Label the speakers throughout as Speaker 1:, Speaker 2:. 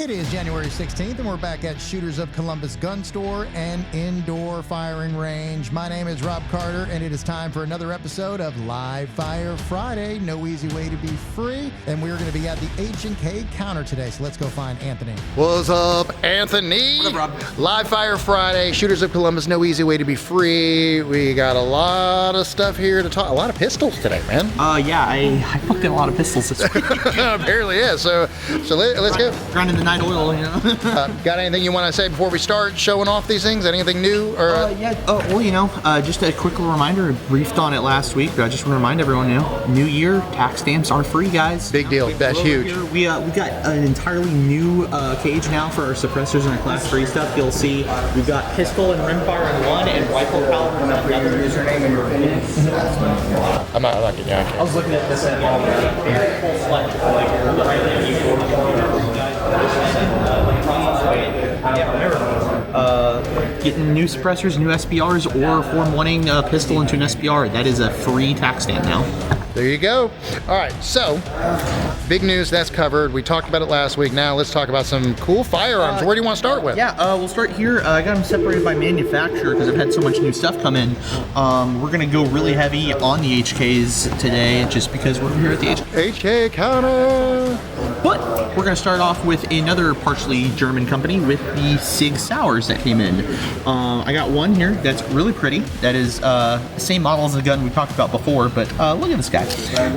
Speaker 1: It is January 16th, and we're back at Shooters of Columbus Gun Store and Indoor Firing Range. My name is Rob Carter, and it is time for another episode of Live Fire Friday. No easy way to be free, and we're going to be at the H&K counter today, so let's go find Anthony.
Speaker 2: What's up, Anthony?
Speaker 3: What's up, Rob?
Speaker 2: Live Fire Friday, Shooters of Columbus, no easy way to be free. We got a lot of stuff here to talk. A lot of pistols today, man.
Speaker 3: Yeah, I fucked in a lot of pistols this week.
Speaker 2: Apparently, yeah. So let's go.
Speaker 3: Grinding the night oil, you know.
Speaker 2: Got anything you want to say before we start showing off these things? Anything new? Or
Speaker 3: Just a quick little reminder. Briefed on it last week, but I just want to remind everyone, new year, tax stamps are free, guys.
Speaker 2: Big deal. That's huge.
Speaker 3: Here, we got an entirely new cage now for our suppressors and our Class 3 stuff. You'll see we've got pistol and rimfire in one, and rifle caliber in another. Username and your opinion.
Speaker 2: I'm not like it. Yeah,
Speaker 3: I was looking at this and full select. Getting new suppressors, new SBRs, or form-wanting a pistol into an SBR. That is a free tax stamp now.
Speaker 2: There you go. All right, so big news, that's covered. We talked about it last week. Now let's talk about some cool firearms. Where do you want to start with?
Speaker 3: We'll start here. I got them separated by manufacturer because I've had so much new stuff come in. We're going to go really heavy on the HKs today just because we're here at the
Speaker 2: HK counter.
Speaker 3: But we're going to start off with another partially German company with the SIG SAUERs that came in. I got one here that's really pretty. That is the same model as the gun we talked about before, but look at this guy.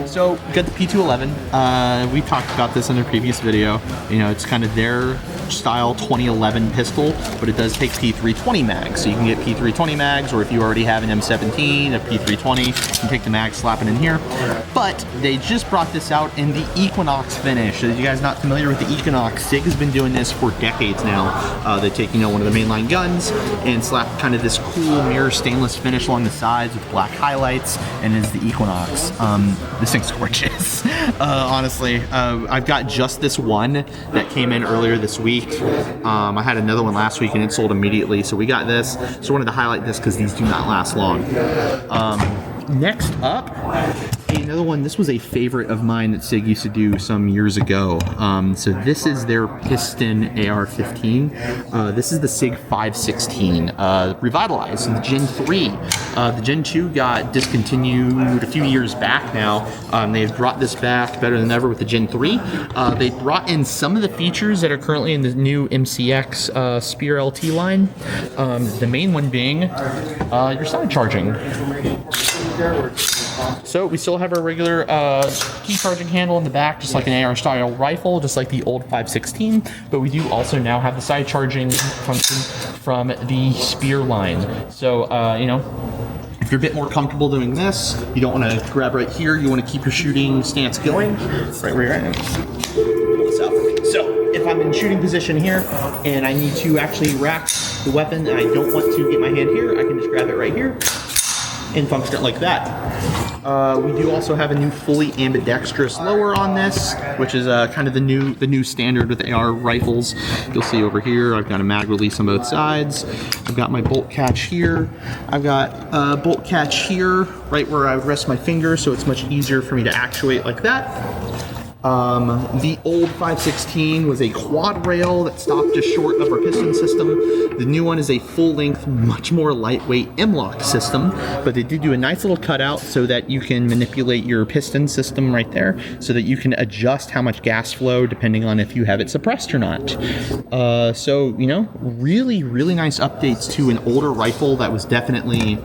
Speaker 3: So we got the P211. We talked about this in the previous video. You know, it's kind of their style 2011 pistol, but it does take P320 mags. So you can get P320 mags, or if you already have an M17, a P320, you can take the mag, slap it in here. But they just brought this out in the Equinox finish. If you guys not familiar with the Equinox, SIG has been doing this for decades now. They take, one of the mainline guns and slap kind of this cool mirror stainless finish along the sides with black highlights, and is the Equinox. This thing's gorgeous. Honestly, I've got just this one that came in earlier this week. I had another one last week and it sold immediately, so we got this. So I wanted to highlight this because these do not last long. Next up, another one. This was a favorite of mine that SIG used to do some years ago. So this is their piston AR-15. This is the SIG 516, revitalized, the Gen 3. The Gen 2 got discontinued a few years back now. They've brought this back better than ever with the Gen 3. They brought in some of the features that are currently in the new MCX Spear LT line. The main one being your side charging. So we still have our regular key charging handle in the back, just like an AR style rifle, just like the old 516, but we do also now have the side charging function from the Spear line. So, if you're a bit more comfortable doing this, you don't want to grab right here, you want to keep your shooting stance going, right where you're at. Pull this out for me. So, if I'm in shooting position here, and I need to actually rack the weapon, and I don't want to get my hand here, I can just grab it right here and function it like that. We do also have a new fully ambidextrous lower on this, which is kind of the new standard with AR rifles. You'll see over here, I've got a mag release on both sides. I've got my bolt catch here. I've got a bolt catch here, right where I would rest my finger, so it's much easier for me to actuate like that. The old 516 was a quad rail that stopped just short of our piston system. The new one is a full-length, much more lightweight M-LOK system, but they did do a nice little cutout so that you can manipulate your piston system right there, so that you can adjust how much gas flow depending on if you have it suppressed or not. Really, really nice updates to an older rifle that was definitely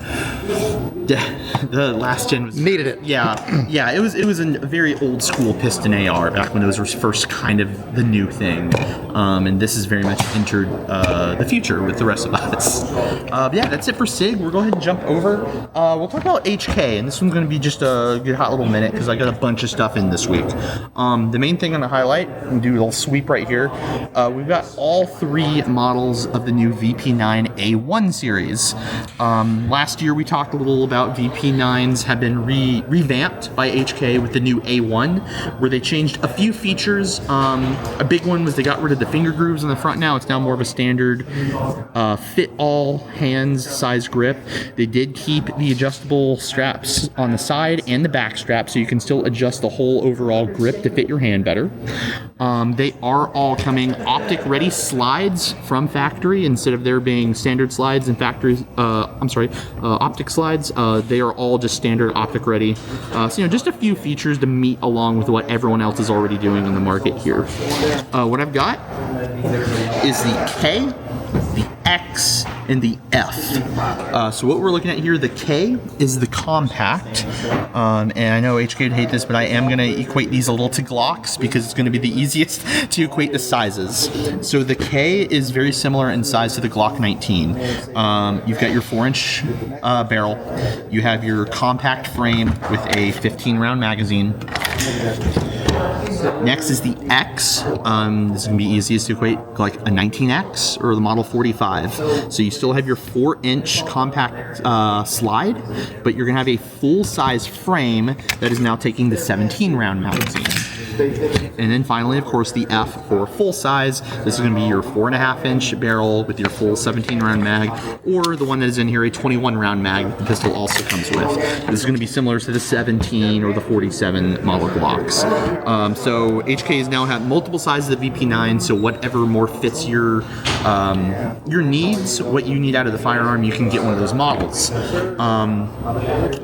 Speaker 3: the last gen was
Speaker 2: needed it.
Speaker 3: Yeah. It was a very old school piston AR back when those were first kind of the new thing, and this has very much entered the future with the rest of us. That's it for SIG. We'll go ahead and jump over. We'll talk about HK, and this one's going to be just a good hot little minute because I got a bunch of stuff in this week. The main thing I'm going to highlight and do a little sweep right here. We've got all three models of the new VP9 A1 series. Last year we talked a little about VP9s have been revamped by HK with the new A1, where they changed a few features. A big one was they got rid of the finger grooves on the front now. It's now more of a standard fit all hands size grip. They did keep the adjustable straps on the side and the back strap, so you can still adjust the whole overall grip to fit your hand better. They are all coming optic-ready slides from factory instead of there being standard slides and factory. Optic slides. They are all just standard optic-ready. So just a few features to meet along with what everyone else is already doing in the market here. What I've got is the K, the X, and the F. So what we're looking at here, the K is the compact, and I know HK would hate this, but I am going to equate these a little to Glocks because it's going to be the easiest to equate the sizes. So the K is very similar in size to the Glock 19. You've got your 4-inch barrel. You have your compact frame with a 15-round magazine. Next is the X. This is going to be easiest to equate like a 19X or the Model 45. So you still have your 4-inch compact slide, but you're going to have a full-size frame that is now taking the 17-round magazine. And then finally, of course, the F for full size. This is going to be your 4.5-inch barrel with your full 17-round mag, or the one that is in here, a 21-round mag. The pistol also comes with. This is going to be similar to the 17 or the 47 model Glocks. So HKs now have multiple sizes of VP9. So whatever more fits your needs, what you need out of the firearm, you can get one of those models.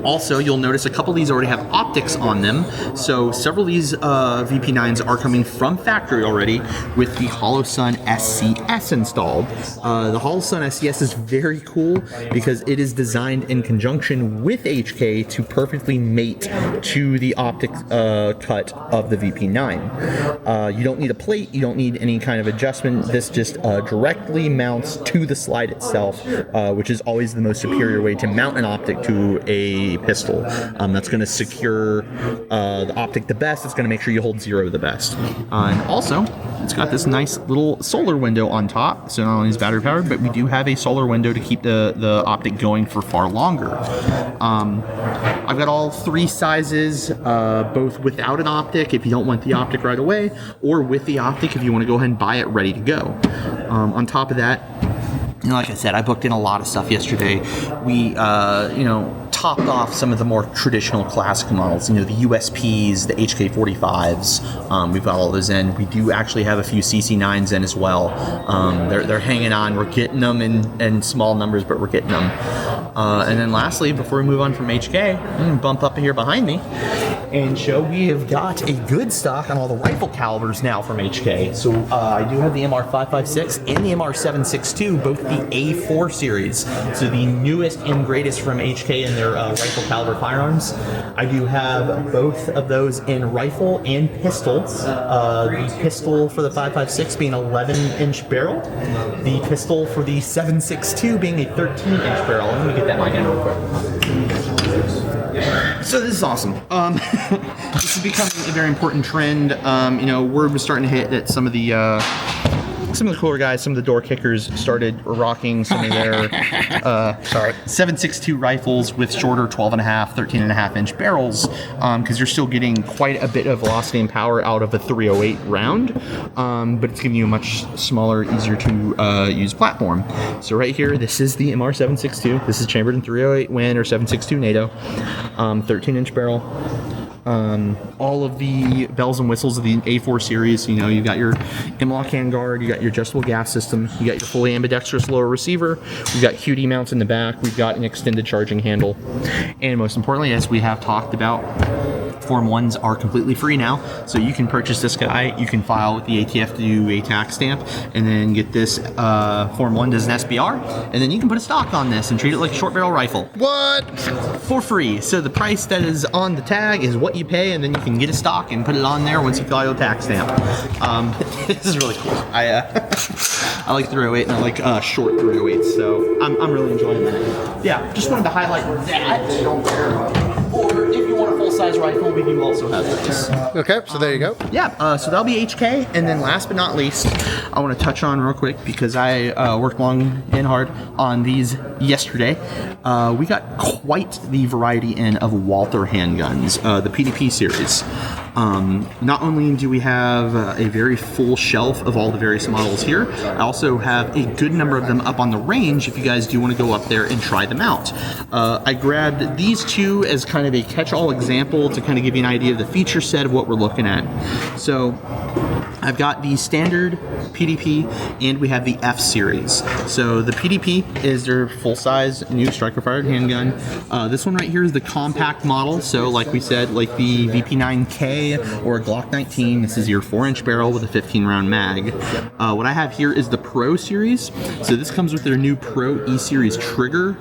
Speaker 3: Also, you'll notice a couple of these already have optics on them. So several of these VP9s are coming from factory already with the HoloSun SCS installed. The HoloSun SCS is very cool because it is designed in conjunction with HK to perfectly mate to the optic cut of the VP9. You don't need a plate, you don't need any kind of adjustment. This just directly mounts to the slide itself, which is always the most superior way to mount an optic to a pistol. That's going to secure the optic the best. It's going to make sure you hold zero the best. And also, it's got this nice little solar window on top. So not only is battery powered, but we do have a solar window to keep the optic going for far longer. I've got all three sizes, both without an optic if you don't want the optic right away, or with the optic if you want to go ahead and buy it ready to go. On top of that, like I said, I booked in a lot of stuff yesterday. We, topped off some of the more traditional classic models, the USPs, the HK45s. We've got all those in. We do actually have a few CC9s in as well. They're hanging on. We're getting them in small numbers, but we're getting them. And then lastly, before we move on from HK, I'm going to bump up here behind me and show we have got a good stock on all the rifle calibers now from HK. So I do have the MR556 and the MR762, both the A4 series. So the newest and greatest from HK in their rifle caliber firearms. I do have both of those in rifle and pistols. The pistol for the 556 being an 11-inch barrel. The pistol for the 762 being a 13-inch barrel. Let me get that mic in real quick. So this is awesome. This is becoming a very important trend. Word was starting to hit that some of the cooler guys, some of the door kickers started rocking some of their 7.62 rifles with shorter 12.5, 13.5-inch barrels, because you're still getting quite a bit of velocity and power out of a 308 round, but it's giving you a much smaller, easier to use platform. So right here, this is the MR762. This is chambered in 308 Win or 7.62 NATO, 13-inch barrel. All of the bells and whistles of the A4 series. You've got your M-LOK handguard, you got your adjustable gas system, you got your fully ambidextrous lower receiver, we've got QD mounts in the back, we've got an extended charging handle, and most importantly, as we have talked about, Form 1s are completely free now, so you can purchase this guy, you can file with the ATF to do a tax stamp, and then get this Form 1 as an SBR, and then you can put a stock on this and treat it like a short barrel rifle.
Speaker 2: What? For
Speaker 3: free. So the price that is on the tag is what you pay, and then you can get a stock and put it on there once you file your tax stamp. This is really cool. I like 308 and I like short 308s, so I'm really enjoying that. Yeah, just wanted to highlight that. Or if you want a full-size rifle, we do also have this.
Speaker 2: Okay, so there you go.
Speaker 3: Yeah, so that'll be HK, and then last but not least, I want to touch on real quick because I worked long and hard on these yesterday. We got quite the variety in of Walther handguns, the PDP series. Not only do we have a very full shelf of all the various models here, I also have a good number of them up on the range if you guys do want to go up there and try them out. I grabbed these two as kind of a catch-all example to kind of give you an idea of the feature set of what we're looking at. So I've got the standard PDP and we have the F series. So the PDP is their full-size new striker-fired handgun. This one right here is the compact model. So like we said, like the VP9K or a Glock 19, this is your 4-inch barrel with a 15-round mag. What I have here is the Pro series. So this comes with their new Pro E-series trigger,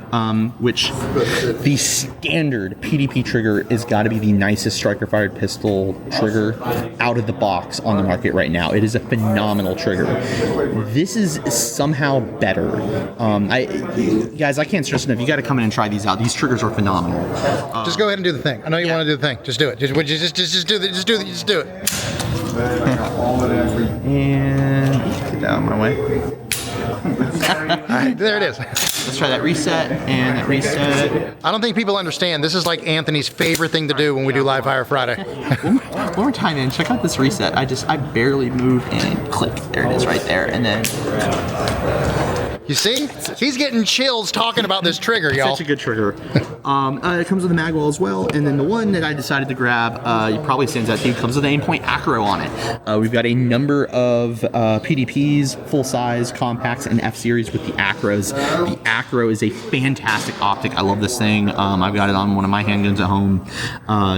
Speaker 3: which the standard PDP trigger is got to be the nicest striker-fired pistol trigger out of the box on the market right now. It is a phenomenal trigger. This is somehow better. Guys, I can't stress enough. You got to come in and try these out. These triggers are phenomenal.
Speaker 2: Just go ahead and do the thing. I know you want to do the thing. Just do it. Just do it. Just do it.
Speaker 3: And get that out of my way.
Speaker 2: All right, there it is.
Speaker 3: Let's try that reset and that reset.
Speaker 2: I don't think people understand. This is like Anthony's favorite thing to do when we do Live Fire Friday.
Speaker 3: One more time, man. Check out this reset. I barely move and click. There it is, right there, and then.
Speaker 2: You see? He's getting chills talking about this trigger, y'all.
Speaker 3: Such a good trigger. It comes with a mag well as well, and then the one that I decided to grab, it probably stands out to you, comes with an aim-point acro on it. We've got a number of PDPs, full-size, compacts, and F-series with the acros. The acro is a fantastic optic. I love this thing. I've got it on one of my handguns at home.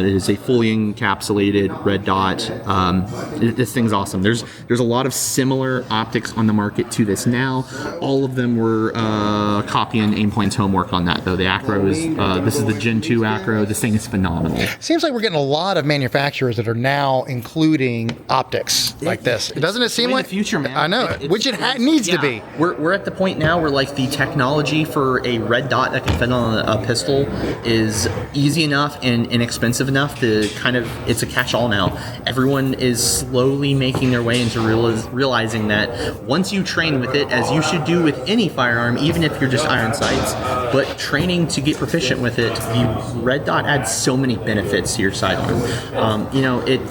Speaker 3: It is a fully encapsulated red dot. This thing's awesome. There's a lot of similar optics on the market to this now. All of them were copying Aimpoint's homework on that, though. The acro is, this is the Gen 2 acro. This thing is phenomenal.
Speaker 2: Seems like we're getting a lot of manufacturers that are now including optics like this. Doesn't it seem like
Speaker 3: the future, man?
Speaker 2: I know, which it needs to be.
Speaker 3: We're at the point now where like the technology for a red dot that can fit on a pistol is easy enough and inexpensive enough to kind of, it's a catch-all now. Everyone is slowly making their way into realizing that once you train with it, as you should do with any firearm, even if you're just iron sights, but training to get proficient with it, the red dot adds so many benefits to your sidearm.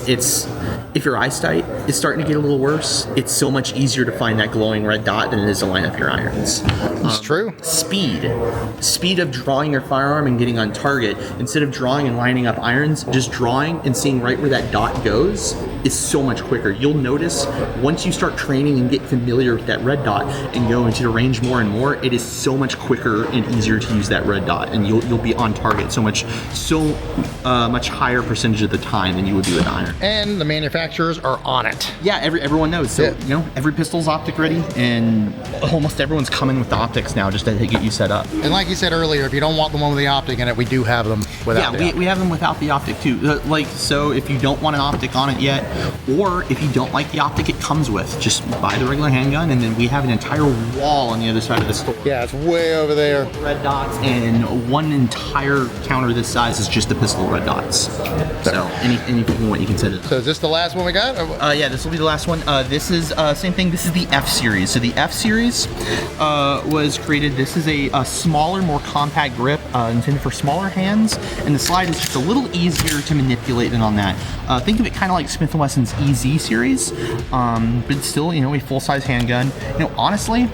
Speaker 3: It's if your eyesight is starting to get a little worse, it's so much easier to find that glowing red dot than it is to line up your irons.
Speaker 2: It's true.
Speaker 3: Speed of drawing your firearm and getting on target, instead of drawing and lining up irons, just drawing and seeing right where that dot goes is so much quicker. You'll notice once you start training and get familiar with that red dot and go into the range more and more, it is so much quicker and easier to use that red dot, and you'll be on target so much higher percentage of the time than you would do with iron.
Speaker 2: And the manufacturers are on it.
Speaker 3: Yeah, everyone knows. So
Speaker 2: Yeah.
Speaker 3: every pistol's optic ready, and almost everyone's coming with the optics now just to get you set up.
Speaker 2: And like you said earlier, if you don't want the one with the optic in it, we do have them without the optic.
Speaker 3: We have them without the optic too. So if you don't want an optic on it yet, or if you don't like the optic it comes with, just buy the regular handgun, and then we have an entire wall on the other side of the store.
Speaker 2: Yeah, it's way over there.
Speaker 3: Red dots, and one entire counter this size is just the pistol red dots. So anything you want, you can set it up.
Speaker 2: So is this the last one we got?
Speaker 3: Yeah, this will be the last one. This is same thing. This is the F series. So the F series was created. This is a smaller, more compact grip intended for smaller hands, and the slide is just a little easier to manipulate than on that. Think of it kind of like Smith & Wesson's EZ series, but still, a full-size handgun. Honestly,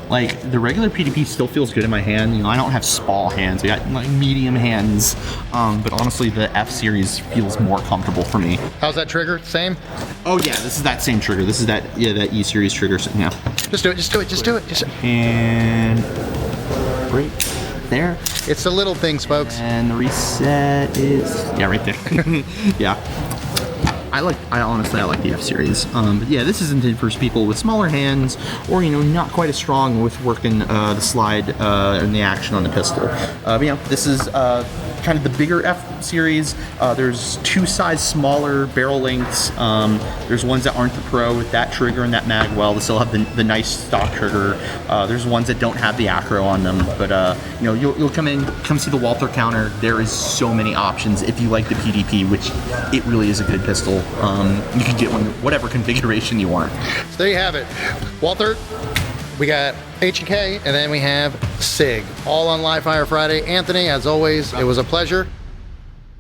Speaker 3: like the regular PDP still feels good in my hand. I don't have small hands. I got like medium hands, but honestly, the F series feels more comfortable for me.
Speaker 2: How's that trigger? Same?
Speaker 3: Oh yeah, this is that same trigger. This is that E series trigger. Yeah.
Speaker 2: Just do it.
Speaker 3: And break there.
Speaker 2: It's the little things, folks.
Speaker 3: And the reset is right there. Yeah. I honestly like the F series. But yeah, this is intended for people with smaller hands, or not quite as strong with working the slide and the action on the pistol. But this is kind of the bigger F series. There's two size smaller barrel lengths. There's ones that aren't the Pro with that trigger and that mag well. They still have the nice stock trigger. There's ones that don't have the acro on them. But you'll come see the Walther counter. There is so many options if you like the PDP, which it really is a good pistol. You can get one whatever configuration you want.
Speaker 2: So there you have it. Walther, we got H&K, and then we have SIG, all on Live Fire Friday. Anthony, as always, it was a pleasure.